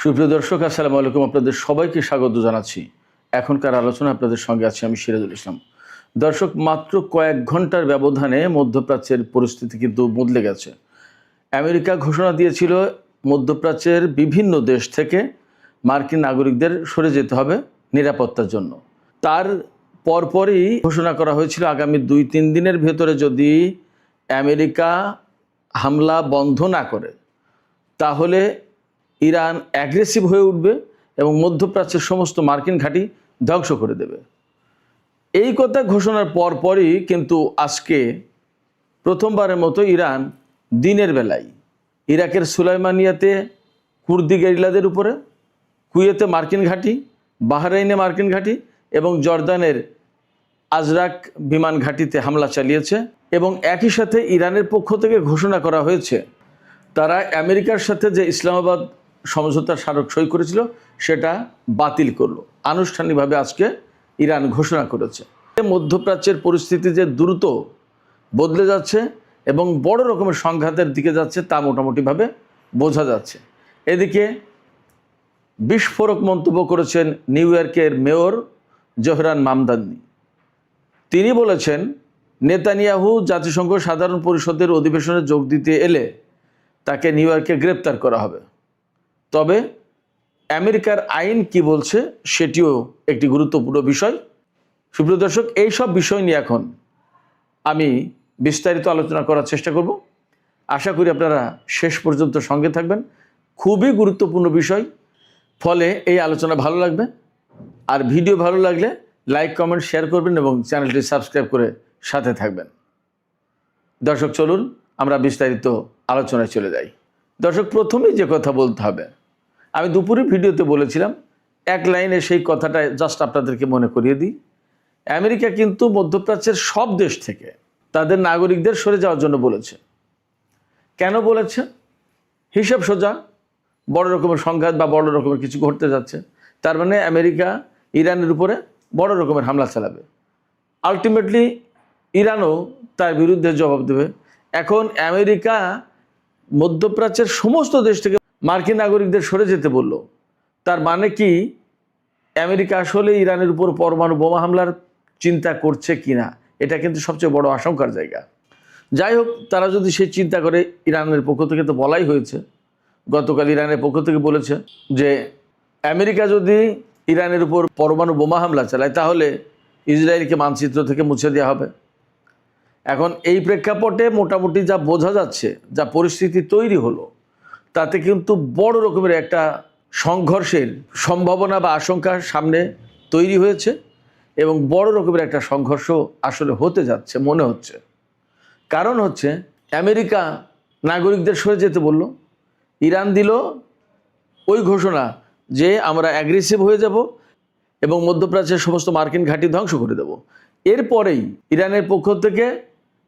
সুপ্রিয় দর্শক, আসসালামু আলাইকুম। আপনাদের সবাইকে স্বাগত জানাচ্ছি। এখনকার আলোচনা আপনাদের সঙ্গে আছি আমি সিরাজুল ইসলাম। দর্শক, মাত্র কয়েক ঘন্টার ব্যবধানে মধ্যপ্রাচ্যের পরিস্থিতি কিন্তু বদলে গেছে। আমেরিকা ঘোষণা দিয়েছিল মধ্যপ্রাচ্যের বিভিন্ন দেশ থেকে মার্কিন নাগরিকদের সরে যেতে হবে নিরাপত্তার জন্য। তার পরপরই ঘোষণা করা হয়েছিল আগামী 2-3 দিনের ভেতরে যদি আমেরিকা হামলা বন্ধ না করে তাহলে ইরান অ্যাগ্রেসিভ হয়ে উঠবে এবং মধ্যপ্রাচ্যের সমস্ত মার্কিন ঘাঁটি ধ্বংস করে দেবে। এই কথা ঘোষণার পরপরই কিন্তু আজকে প্রথমবারের মতো ইরান দিনের বেলায় ইরাকের সুলাইমানিয়াতে কুর্দি গেরিলাদের উপরে, কুয়েতে মার্কিন ঘাঁটি, বাহরাইনে মার্কিন ঘাঁটি এবং জর্দানের আজরাক বিমান ঘাঁটিতে হামলা চালিয়েছে। এবং একই সাথে ইরানের পক্ষ থেকে ঘোষণা করা হয়েছে তারা আমেরিকার সাথে যে ইসলামাবাদ সমঝোতার স্মারক সই করেছিল সেটা বাতিল করলো। আনুষ্ঠানিকভাবে আজকে ইরান ঘোষণা করেছে। মধ্যপ্রাচ্যের পরিস্থিতি যে দ্রুত বদলে যাচ্ছে এবং বড় রকমের সংঘাতের দিকে যাচ্ছে তা মোটামুটিভাবে বোঝা যাচ্ছে। এদিকে বিস্ফোরক মন্তব্য করেছেন নিউ ইয়র্কের মেয়র জোহরান মামদানি। তিনি বলেছেন, নেতানিয়াহু জাতিসংঘ সাধারণ পরিষদের অধিবেশনে যোগ দিতে এলে তাকে নিউ ইয়র্কে গ্রেপ্তার করা হবে। তবে আমেরিকার আইন কি বলছে সেটিও একটি গুরুত্বপূর্ণ বিষয়। সুপ্রিয় দর্শক, এই সব বিষয় নিয়ে এখন আমি বিস্তারিত আলোচনা করার চেষ্টা করব। আশা করি আপনারা শেষ পর্যন্ত সঙ্গে থাকবেন। খুবই গুরুত্বপূর্ণ বিষয়, ফলে এই আলোচনা ভালো লাগবে। আর ভিডিও ভালো লাগলে লাইক, কমেন্ট, শেয়ার করবেন এবং চ্যানেলটি সাবস্ক্রাইব করে সাথে থাকবেন। দর্শক, চলুন আমরা বিস্তারিত আলোচনায় চলে যাই। দর্শক, প্রথমেই যে কথা বলতে হবে, আমি দুপুরে ভিডিওতে বলেছিলাম, এক লাইনে সেই কথাটা জাস্ট আপনাদেরকে মনে করিয়ে দিই। আমেরিকা কিন্তু মধ্যপ্রাচ্যের সব দেশ থেকে তাদের নাগরিকদের সরে যাওয়ার জন্য বলেছে। কেন বলেছে? হিসাব সোজা, বড় রকমের সংঘাত বা বড় রকমের কিছু ঘটতে যাচ্ছে, তার মানে আমেরিকা ইরানের উপরে বড় রকমের হামলা চালাবে। আলটিমেটলি ইরানও তার বিরুদ্ধে জবাব দেবে। এখন আমেরিকা মধ্যপ্রাচ্যের সমস্ত দেশ থেকে মার্কিন নাগরিকদের সরে যেতে বলল, তার মানে কি আমেরিকা আসলে ইরানের উপর পরমাণু বোমা হামলার চিন্তা করছে কিনা, এটা কিন্তু সবচেয়ে বড় আশঙ্কার জায়গা। যাই হোক, তারা যদি সেই চিন্তা করে, ইরানের পক্ষ থেকে তো বলাই হয়েছে, গতকাল ইরানের পক্ষ থেকে বলেছে যে আমেরিকা যদি ইরানের উপর পরমাণু বোমা হামলা চালায় তাহলে ইসরায়েলকে মানচিত্র থেকে মুছে দেওয়া হবে। এখন এই প্রেক্ষাপটে মোটামুটি যা বোঝা যাচ্ছে, যা পরিস্থিতি তৈরি হলো, তাতে কিন্তু বড় রকমের একটা সংঘর্ষের সম্ভাবনা বা আশঙ্কা সামনে তৈরি হয়েছে এবং বড় রকমের একটা সংঘর্ষ আসলে হতে যাচ্ছে মনে হচ্ছে। কারণ হচ্ছে, আমেরিকা নাগরিকদের সরে যেতে বলল, ইরান দিল ওই ঘোষণা যে আমরা অ্যাগ্রেসিভ হয়ে যাব এবং মধ্যপ্রাচ্যের সমস্ত মার্কিন ঘাঁটি ধ্বংস করে দেব। এরপরেই ইরানের পক্ষ থেকে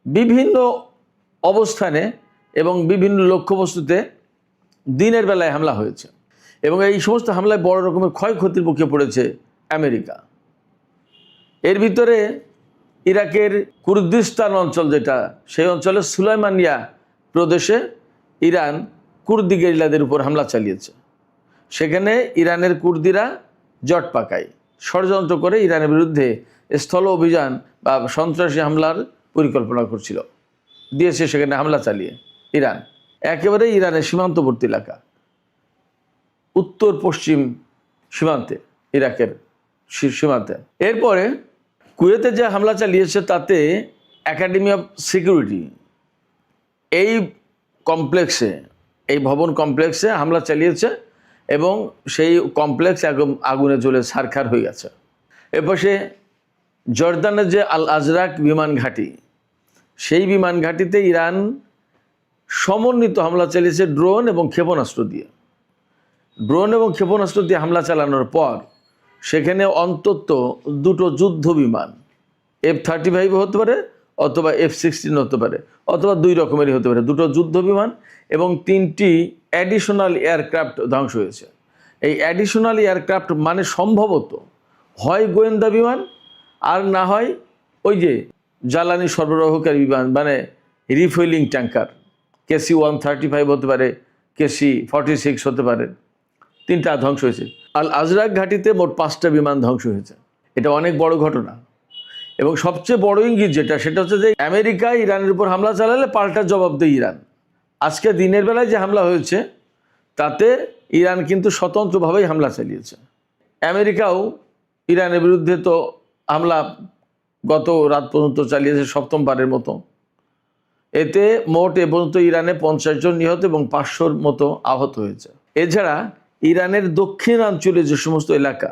বিভিন্ন অবস্থানে এবং বিভিন্ন লক্ষ্যবস্তুতে দিনের বেলায় হামলা হয়েছে এবং এই সমস্ত হামলায় বড় রকমের ক্ষয়ক্ষতির মুখে পড়েছে আমেরিকা। এর ভিতরে ইরাকের কুর্দিস্তান অঞ্চল যেটা, সেই অঞ্চলে সুলাইমানিয়া প্রদেশে ইরান কুর্দি গেরিলাদের উপর হামলা চালিয়েছে। সেখানে ইরানের কুর্দিরা জট পাকায়, ষড়যন্ত্র করে ইরানের বিরুদ্ধে স্থল অভিযান বা সন্ত্রাসী হামলার পরিকল্পনা করছিল, দিয়েছে সেখানে হামলা চালিয়ে ইরান। একেবারে ইরানের সীমান্তবর্তী এলাকা, উত্তর পশ্চিম সীমান্তে, ইরাকের সীমান্তে। এরপরে কুয়েতে যে হামলা চালিয়েছে তাতে একাডেমি অফ সিকিউরিটি এই কমপ্লেক্সে, এই ভবন কমপ্লেক্সে হামলা চালিয়েছে এবং সেই কমপ্লেক্স আগুনে জ্বলে ছারখার হয়ে গেছে। এপাশে জর্দানের যে আল আজরাক বিমান ঘাঁটি, সেই বিমান ঘাঁটিতে ইরান সমন্বিত হামলা চালিয়েছে ড্রোন এবং ক্ষেপণাস্ত্র দিয়ে। ড্রোন এবং ক্ষেপণাস্ত্র দিয়ে হামলা চালানোর পর সেখানে অন্তত 2টো যুদ্ধ বিমান, F-35 হতে পারে অথবা F-16 হতে পারে অথবা 2 রকমেরই হতে পারে, 2টো যুদ্ধ বিমান এবং 3টি অ্যাডিশনাল এয়ারক্রাফট ধ্বংস হয়েছে। এই অ্যাডিশনাল এয়ারক্রাফট মানে সম্ভবত হয় গোয়েন্দা বিমান আর না হয় ওই যে জ্বালানি সরবরাহকারী বিমান, মানে রিফুয়েলিং ট্যাঙ্কার, KC-135 হতে পারে, KC-46 হতে পারে। 3টা ধ্বংস হয়েছে। আল আজরাক ঘাঁটিতে মোট 5টা বিমান ধ্বংস হয়েছে। এটা অনেক বড় ঘটনা। এবং সবচেয়ে বড় ইঙ্গিত সেটা হচ্ছে যে আমেরিকা ইরানের উপর হামলা চালালে পাল্টা জবাব দেয় ইরান। আজকে দিনের বেলায় যে হামলা হয়েছে তাতে ইরান কিন্তু স্বতন্ত্রভাবেই হামলা চালিয়েছে। আমেরিকাও ইরানের বিরুদ্ধে তো হামলা গত রাত পর্যন্ত চালিয়েছে 7মবারের মতো। এতে মোট এ পর্যন্ত ইরানে 50 জন নিহত এবং 500-র মতো আহত হয়েছে। এছাড়া ইরানের দক্ষিণাঞ্চলে যে সমস্ত এলাকা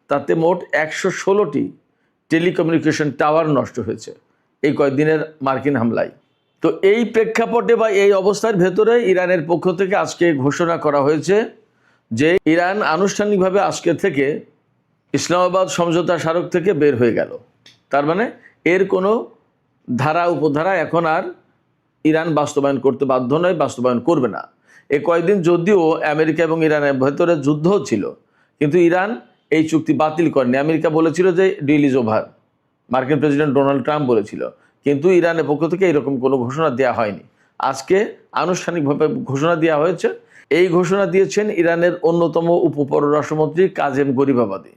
তাতে মোট 116টি টেলিকমিউনিকেশন টাওয়ার নষ্ট হয়েছে এই কয়েকদিনের মার্কিন হামলায়। তো এই প্রেক্ষাপটে বা এই অবস্থার ভেতরে ইরানের পক্ষ থেকে আজকে ঘোষণা করা হয়েছে যে ইরান আনুষ্ঠানিকভাবে আজকে থেকে ইসলামাবাদ সমঝোতা স্মারক থেকে বের হয়ে গেল। তার মানে এর কোনো ধারা উপধারা এখন আর ইরান বাস্তবায়ন করতে বাধ্য নয়, বাস্তবায়ন করবে না। এ কয়েকদিন যদিও আমেরিকা এবং ইরানের ভেতরে যুদ্ধ ছিল, কিন্তু ইরান এই চুক্তি বাতিল করেনি। আমেরিকা বলেছিল যে ডিল ইজ ওভার, মার্কিন প্রেসিডেন্ট ডোনাল্ড ট্রাম্প বলেছিল, কিন্তু ইরানের পক্ষ থেকে এরকম কোনো ঘোষণা দেওয়া হয়নি। আজকে আনুষ্ঠানিকভাবে ঘোষণা দেওয়া হয়েছে। এই ঘোষণা দিয়েছেন ইরানের অন্যতম উপপররাষ্ট্রমন্ত্রী কাজেম গরিবাবাদি।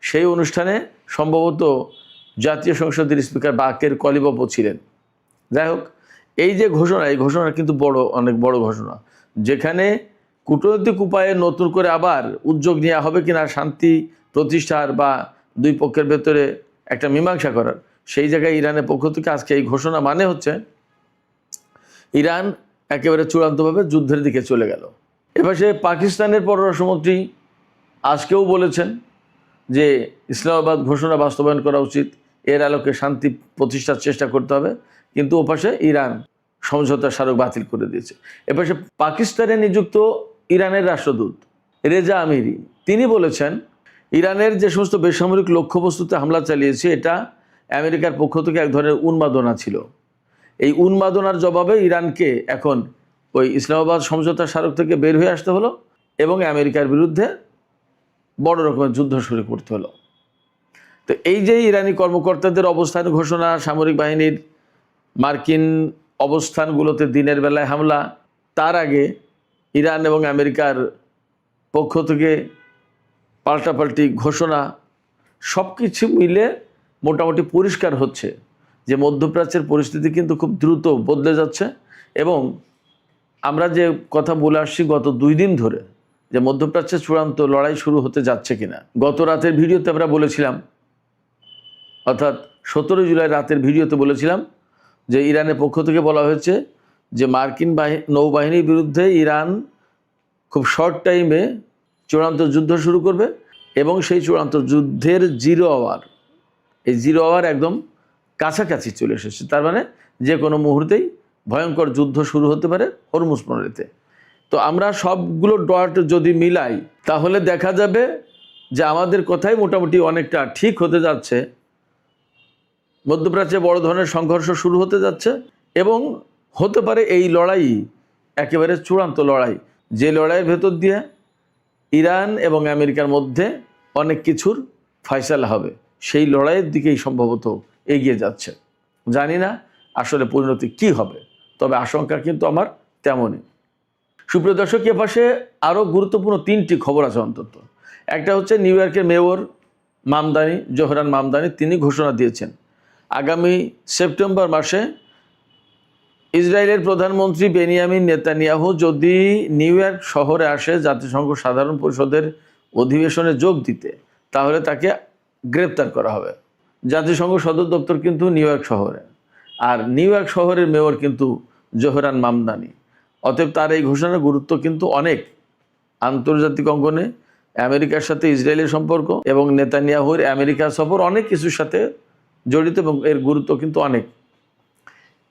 সেই অনুষ্ঠানে সম্ভবত জাতীয় সংসদের স্পিকার বাকের কলিবাবও ছিলেন। যাই হোক, এই যে ঘোষণা, এই ঘোষণা কিন্তু অনেক বড় ঘোষণা, যেখানে কূটনৈতিক উপায়ে নতুন করে আবার উদ্যোগ নেওয়া হবে কিনা শান্তি প্রতিষ্ঠার বা দুই পক্ষের ভেতরে একটা মীমাংসা করার, সেই জায়গায় ইরানের পক্ষ থেকে আজকে এই ঘোষণা মানে হচ্ছে ইরান একেবারে চূড়ান্তভাবে যুদ্ধের দিকে চলে গেল। এবার সে পাকিস্তানের পররাষ্ট্রমন্ত্রী আজকেও বলেছেন যে ইসলামাবাদ ঘোষণা বাস্তবায়ন করা উচিত, এর আলোকে শান্তি প্রতিষ্ঠার চেষ্টা করতে হবে, কিন্তু ওপাশে ইরান সমঝোতা স্মারক বাতিল করে দিয়েছে। এপাশে পাকিস্তানে নিযুক্ত ইরানের রাষ্ট্রদূত রেজা আমিরি তিনি বলেছেন ইরানের যে সমস্ত বেসামরিক লক্ষ্যবস্তুতে হামলা চালিয়েছে এটা আমেরিকার পক্ষ থেকে এক ধরনের উন্মাদনা ছিল। এই উন্মাদনার জবাবে ইরানকে এখন ওই ইসলামাবাদ সমঝোতা স্মারক থেকে বের হয়ে আসতে হলো এবং আমেরিকার বিরুদ্ধে বড় রকমের যুদ্ধ শুরু করতে হলো। তো এই যে ইরানি কর্মকর্তাদের অবস্থান ঘোষণা, সামরিক বাহিনীর মার্কিন অবস্থানগুলোতে দিনের বেলায় হামলা, তার আগে ইরান এবং আমেরিকার পক্ষ থেকে পাল্টাপাল্টি ঘোষণা, সব কিছু মিলে মোটামুটি পরিষ্কার হচ্ছে যে মধ্যপ্রাচ্যের পরিস্থিতি কিন্তু খুব দ্রুত বদলে যাচ্ছে। এবং আমরা যে কথা বলে আসছি গত 2 দিন ধরে যে মধ্যপ্রাচ্যে চূড়ান্ত লড়াই শুরু হতে যাচ্ছে কিনা, গত রাতের ভিডিওতে আমরা বলেছিলাম, অর্থাৎ 17 জুলাই রাতের ভিডিওতে বলেছিলাম যে ইরানের পক্ষ থেকে বলা হয়েছে যে মার্কিন নৌবাহিনীর বিরুদ্ধে ইরান খুব শর্ট টাইমে চূড়ান্ত যুদ্ধ শুরু করবে এবং সেই চূড়ান্ত যুদ্ধের 0 আওয়ার, এই 0 আওয়ার একদম কাছাকাছি চলে এসেছে। তার মানে যে কোনো মুহূর্তেই ভয়ঙ্কর যুদ্ধ শুরু হতে পারে হরমুজ প্রণালীতে। তো আমরা সবগুলো ডট যদি মিলাই তাহলে দেখা যাবে যে আমাদের কথাই মোটামুটি অনেকটা ঠিক হতে যাচ্ছে। মধ্যপ্রাচ্যে বড় ধরনের সংঘর্ষ শুরু হতে যাচ্ছে এবং হতে পারে এই লড়াই একেবারে চূড়ান্ত লড়াই, যে লড়াইয়ের ভেতর দিয়ে ইরান এবং আমেরিকার মধ্যে অনেক কিছুর ফয়সালা হবে। সেই লড়াইয়ের দিকেই সম্ভবত এগিয়ে যাচ্ছে। জানি না আসলে পরিণতি কি হবে, তবে আশঙ্কা কিন্তু আমার তেমনই। সুপ্রিয় দর্শক, এ পাশে আরও গুরুত্বপূর্ণ 3টি খবর আছে অন্তত। একটা হচ্ছে নিউ ইয়র্কের মেয়র মামদানি, জোহরান মামদানি, তিনি ঘোষণা দিয়েছেন আগামী সেপ্টেম্বর মাসে ইসরায়েলের প্রধানমন্ত্রী বেনিয়ামিন নেতানিয়াহু যদি নিউ ইয়র্ক শহরে আসে জাতিসংঘ সাধারণ পরিষদের অধিবেশনে যোগ দিতে, তাহলে তাকে গ্রেপ্তার করা হবে। জাতিসংঘ সদর দপ্তর কিন্তু নিউ ইয়র্ক শহরে, আর নিউ ইয়র্ক শহরের মেয়র কিন্তু জোহরান মামদানি। অতএব তার এই ঘোষণার গুরুত্ব কিন্তু অনেক। আন্তর্জাতিক অঙ্গনে আমেরিকার সাথে ইসরায়েলের সম্পর্ক এবং নেতানিয়াহুর আমেরিকা সফর অনেক কিছুর সাথে জড়িত এবং এর গুরুত্ব কিন্তু অনেক।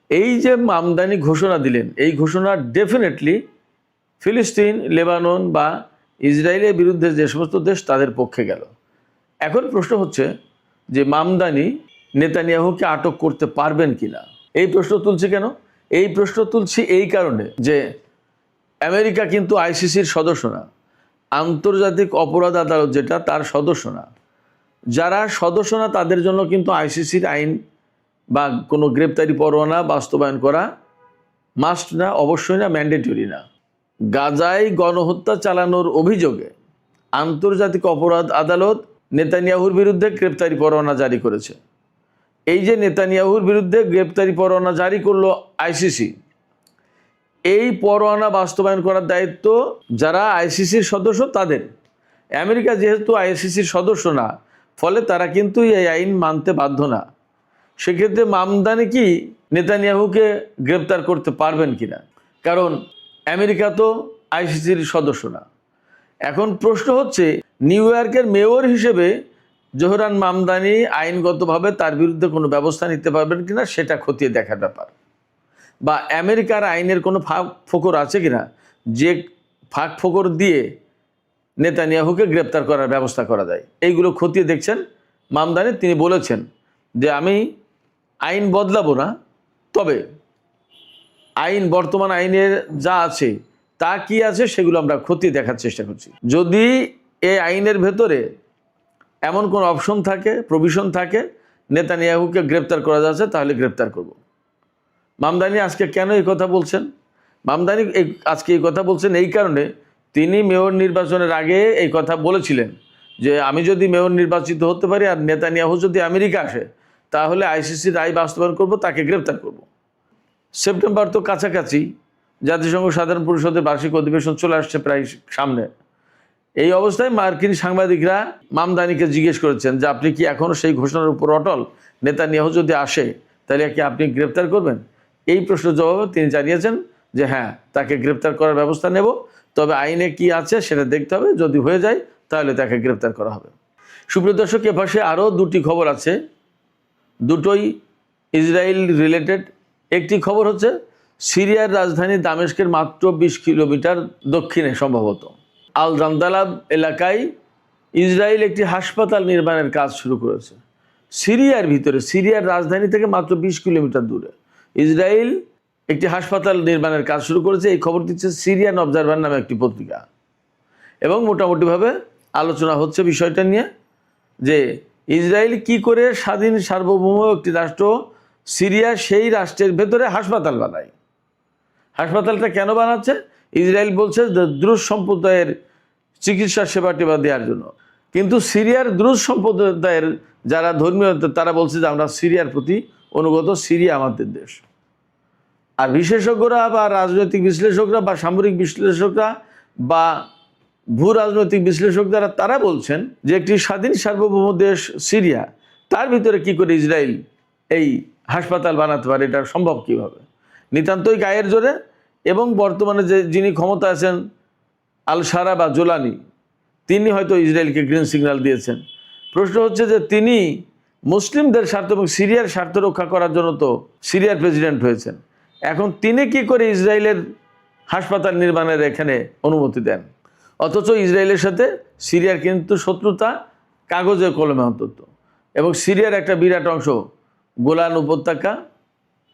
এই যে মামদানি ঘোষণা দিলেন, এই ঘোষণা ডেফিনেটলি ফিলিস্তিন, লেবানন বা ইসরায়েলের বিরুদ্ধে যে সমস্ত দেশ তাদের পক্ষে গেল। এখন প্রশ্ন হচ্ছে যে মামদানি নেতানিয়াহুকে আটক করতে পারবেন কিনা। এই প্রশ্ন তুলছি কেন? এই প্রশ্ন তুলছি এই কারণে যে আমেরিকা কিন্তু আইসিসির সদস্য না, আন্তর্জাতিক অপরাধ আদালত যেটা তার সদস্য না। যারা সদস্য না তাদের জন্য কিন্তু আইসিসির আইন বা কোনো গ্রেপ্তারি পরোয়ানা বাস্তবায়ন করা মাস্ট না, অবশ্যই না, ম্যান্ডেটরি না। গাজায় গণহত্যা চালানোর অভিযোগে আন্তর্জাতিক অপরাধ আদালত নেতানিয়াহুর বিরুদ্ধে গ্রেপ্তারি পরোয়ানা জারি করেছে। এই যে নেতানিয়াহুর বিরুদ্ধে গ্রেপ্তারি পরোয়ানা জারি করলো আইসিসি, এই পরোয়ানা বাস্তবায়ন করার দায়িত্ব যারা আইসিসির সদস্য তাদের। আমেরিকা যেহেতু আইসিসির সদস্য না, ফলে তারা কিন্তু এই আইন মানতে বাধ্য না। সেক্ষেত্রে মামদানি কি নেতানিয়াহুকে গ্রেপ্তার করতে পারবেন কিনা? কারণ আমেরিকা তো আইসিসির সদস্য না। এখন প্রশ্ন হচ্ছে, নিউ ইয়র্কের মেয়র হিসেবে জোহরান মামদানি আইনগতভাবে তার বিরুদ্ধে কোনো ব্যবস্থা নিতে পারবেন কিনা সেটা খতিয়ে দেখার ব্যাপার। বা আমেরিকার আইনের কোনো ফাঁক ফোকর আছে কিনা, যে ফাঁক ফোকর দিয়ে নেতানিয়াহুকে গ্রেপ্তার করার ব্যবস্থা করা যায়, এইগুলো খতিয়ে দেখছেন মামদানি। তিনি বলেছেন যে আমি আইন বদলাবো না, তবে আইন, বর্তমান আইনের যা আছে তা কি আছে সেগুলো আমরা খতিয়ে দেখার চেষ্টা করছি। যদি এই আইনের ভেতরে এমন কোনো অপশন থাকে, প্রভিশন থাকে নেতানিয়াহুকে গ্রেপ্তার করা যাচ্ছে, তাহলে গ্রেপ্তার করব। মামদানি আজকে কেন এই কথা বলছেন? মামদানি আজকে এই কথা বলছেন এই কারণে, তিনি মেয়র নির্বাচনের আগে এই কথা বলেছিলেন যে আমি যদি মেয়র নির্বাচিত হতে পারি আর নেতানিয়াহু যদি আমেরিকা আসে, তাহলে আইসিসির রায় বাস্তবায়ন করব, তাকে গ্রেপ্তার করব। সেপ্টেম্বর তো কাছাকাছি, জাতিসংঘ সাধারণ পরিষদের বার্ষিক অধিবেশন চলে আসছে প্রায় সামনে। এই অবস্থায় মার্কিন সাংবাদিকরা মামদানিকে জিজ্ঞেস করেছেন যে আপনি কি এখনও সেই ঘোষণার উপর অটল? নেতানিয়াহু যদি আসে তাহলে কি আপনি গ্রেপ্তার করবেন? এই প্রশ্নের জবাবে তিনি জানিয়েছেন যে হ্যাঁ, তাকে গ্রেপ্তার করার ব্যবস্থা নেব, তবে আইনে কি আছে সেটা দেখতে হবে, যদি হয়ে যায় তাহলে তাকে গ্রেপ্তার করা হবে। সুপ্রিয় দর্শক, এ পাশে আরও দুটি খবর আছে, দুটোই ইসরায়েল রিলেটেড। একটি খবর হচ্ছে সিরিয়ার রাজধানী দামেস্কের মাত্র 20 কিলোমিটার দক্ষিণে সম্ভবত আল জামদালাব এলাকায় ইসরায়েল একটি হাসপাতাল নির্মাণের কাজ শুরু করেছে। সিরিয়ার ভিতরে, সিরিয়ার রাজধানী থেকে মাত্র 20 কিলোমিটার দূরে ইসরায়েল একটি হাসপাতাল নির্মাণের কাজ শুরু করেছে। এই খবর দিচ্ছে সিরিয়ান অবজারভার নামে একটি পত্রিকা। এবং মোটামুটিভাবে আলোচনা হচ্ছে বিষয়টা নিয়ে যে ইসরায়েল কি করে স্বাধীন সার্বভৌম একটি রাষ্ট্র সিরিয়া, সেই রাষ্ট্রের ভেতরে হাসপাতাল বানায়। হাসপাতালটা কেন বানাচ্ছে? ইসরায়েল বলছে যে দ্রুজ সম্প্রদায়ের চিকিৎসা সেবা টেবা দেওয়ার জন্য। কিন্তু সিরিয়ার দ্রুজ সম্প্রদায়ের যারা ধর্মীয়, তারা বলছে যে আমরা সিরিয়ার প্রতি অনুগত, সিরিয়া আমাদের দেশ। আর বিশেষজ্ঞরা বা রাজনৈতিক বিশ্লেষকরা বা সামরিক বিশ্লেষকরা বা ভূ রাজনৈতিক বিশ্লেষকরা তারা বলছেন যে একটি স্বাধীন সার্বভৌম দেশ সিরিয়া, তার ভিতরে কি করে ইসরায়েল এই হাসপাতাল বানাতে পারে? এটা সম্ভব কীভাবে? নিতান্তই গায়ের জোরে। এবং বর্তমানে যিনি ক্ষমতা আছেন আল সারা বা জোলানি, তিনি হয়তো ইসরায়েলকে গ্রিন সিগন্যাল দিয়েছেন। প্রশ্ন হচ্ছে যে তিনি মুসলিমদের স্বার্থ এবং সিরিয়ার স্বার্থ রক্ষা করার জন্য তো সিরিয়ার প্রেসিডেন্ট হয়েছেন, এখন তিনি কি করে ইসরায়েলের হাসপাতাল নির্মাণের এখানে অনুমতি দেন? অথচ ইসরায়েলের সাথে সিরিয়ার কিন্তু শত্রুতা কাগজে কলমে অন্তত। এবং সিরিয়ার একটা বিরাট অংশ গোলান উপত্যকা,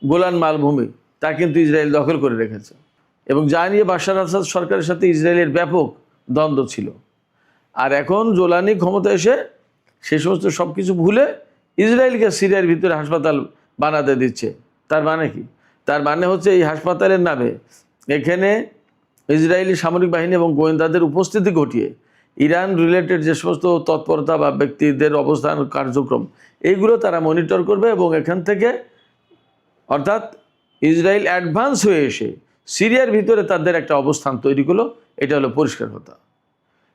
গোলান মালভূমি, তা কিন্তু ইসরায়েল দখল করে রেখেছে। এবং যা নিয়ে বাশার আসাদ সরকারের সাথে ইসরায়েলের ব্যাপক দ্বন্দ্ব ছিল। আর এখন জোলানি ক্ষমতা এসে সে সমস্ত সব কিছু ভুলে ইসরায়েলকে সিরিয়ার ভিতরে হাসপাতাল বানাতে দিচ্ছে। তার মানে কি? তার মানে হচ্ছে এই হাসপাতালের নামে এখানে ইসরায়েলি সামরিক বাহিনী এবং গোয়েন্দাদের উপস্থিতি ঘটিয়ে ইরান রিলেটেড যে সমস্ত তৎপরতা বা ব্যক্তিদের অবস্থান কার্যক্রম, এইগুলো তারা মনিটর করবে। এবং এখান থেকে অর্থাৎ ইসরায়েল অ্যাডভান্স হয়ে এসে সিরিয়ার ভিতরে তাদের একটা অবস্থান তৈরি করলো। এটা হলো পরিষ্কার কথা।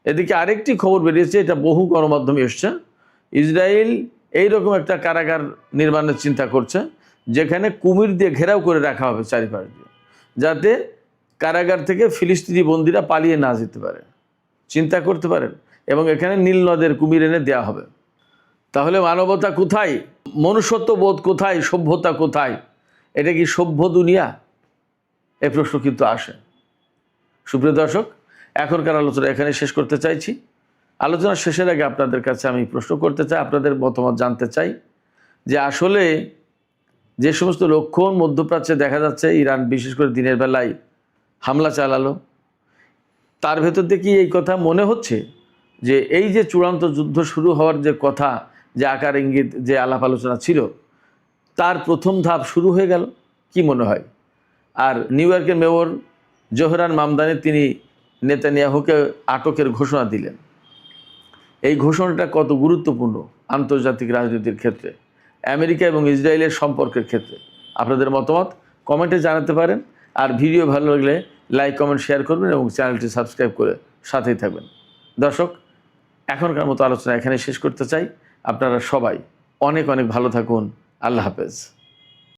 এদিকে আরেকটি খবর বেরিয়েছে, এটা বহু গণমাধ্যমে এসছে, ইসরায়েল এইরকম একটা কারাগার নির্মাণের চিন্তা করছে, যেখানে কুমির দিয়ে ঘেরাও করে রাখা হবে চারিপাশ দিয়ে, যাতে কারাগার থেকে ফিলিস্তিনি বন্দীরা পালিয়ে না যেতে পারে। চিন্তা করতে পারেন। এবং এখানে নীল নদের কুমির এনে দেওয়া হবে। তাহলে মানবতা কোথায়? মনুষ্যত্ব বোধ কোথায়? সভ্যতা কোথায়? এটা কি সভ্য দুনিয়া? এই প্রশ্ন কিন্তু আসে। সুপ্রিয় দর্শক, এখনকার আলোচনা এখানে শেষ করতে চাইছি। আলোচনা শেষের আগে আপনাদের কাছে আমি প্রশ্ন করতে চাই, আপনাদের মতামত জানতে চাই যে আসলে যে সমস্ত লক্ষণ মধ্যপ্রাচ্যে দেখা যাচ্ছে, ইরান বিশেষ করে দিনের বেলায় হামলা চালালো, তার ভেতর দিয়ে কি এই কথা মনে হচ্ছে যে এই যে চূড়ান্ত যুদ্ধ শুরু হওয়ার যে কথা, যে আকার ইঙ্গিত, যে আলাপ আলোচনা ছিল, তার প্রথম ধাপ শুরু হয়ে গেল? কি মনে হয়? আর নিউ ইয়র্কের মেয়র জোহরান মামদানি তিনি নেতানিয়াহুকে আটকের ঘোষণা দিলেন। এই ঘোষণাটা কত গুরুত্বপূর্ণ আন্তর্জাতিক রাজনীতির ক্ষেত্রে, আমেরিকা এবং ইসরায়েলের সম্পর্কের ক্ষেত্রে। আপনাদের মতামত কমেন্টে জানাতে পারেন। আর ভিডিও ভালো লাগলে লাইক, কমেন্ট, শেয়ার করবেন এবং চ্যানেলটি সাবস্ক্রাইব করে সাথেই থাকবেন। দর্শক, এখনকার মতো আলোচনা এখানে শেষ করতে চাই। আপনারা সবাই অনেক অনেক ভালো থাকুন। আল্লাহ হাফেজ।